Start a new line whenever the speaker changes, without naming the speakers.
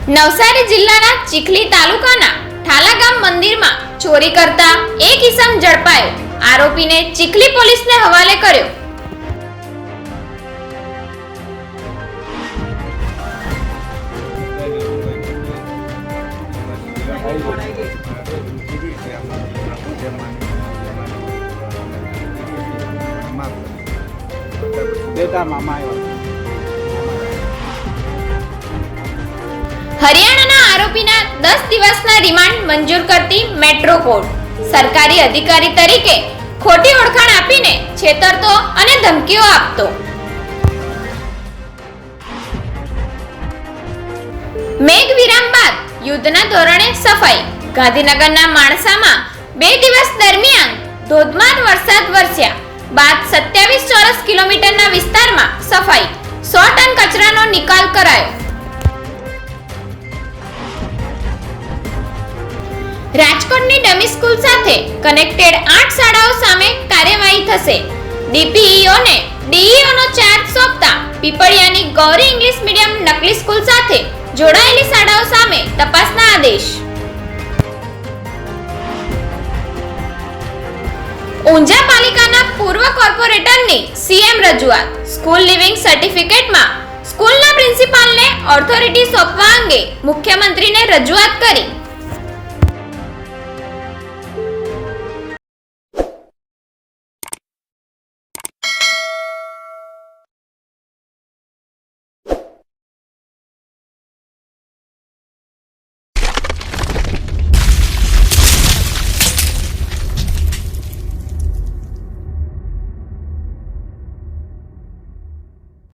નવસારી જિલ્લાના ચીખલી તાલુકાના ઠાલા ગામ મંદિરમાં ચોરી કરતા એક ઈસમ ઝડપાયો. આરોપીને ચીખલી પોલીસને હવાલે કર્યો. હરિયાણાના આરોપીના 10 દિવસના રિમાન્ડ મંજૂર કરતી મેટ્રો કોર્ટ. સરકારી અધિકારી તરીકે ખોટી ઓળખાણ આપીને છેતરતો અને ધમકીઓ આપતો. મેઘ વિરામ બાદ યુદ્ધના ધોરણે સફાઈ. ગાંધીનગરના માણસામાં 2 દિવસ દરમિયાન ધોધમાર વરસાદ વરસ્યા બાદ 27 ચોરસ કિલોમીટરના વિસ્તારમાં સફાઈ. 100 ટન કચરાનો નિકાલ કરાયો. રાજકોટની ડમી સ્કૂલ સાથે કનેક્ટેડ 8 શાળાઓ સામે કાર્યવાહી થશે. ડીપીઈઓને ડીઈઓનો ચાર્જ સોંપતા પીપળિયાની ગૌરી ઇંગ્લિશ મીડિયમ નકલી સ્કૂલ સાથે જોડાયેલી શાળાઓ સામે તપાસના આદેશ. ઊંઝા પાલિકાના પૂર્વ કોર્પોરેટરની સીએમ રજૂઆત. સ્કૂલ લિવિંગ સર્ટિફિકેટમાં સ્કૂલના પ્રિન્સિપાલને ઓથોરિટી સોંપવા અંગે મુખ્યમંત્રીને રજૂઆત કરી.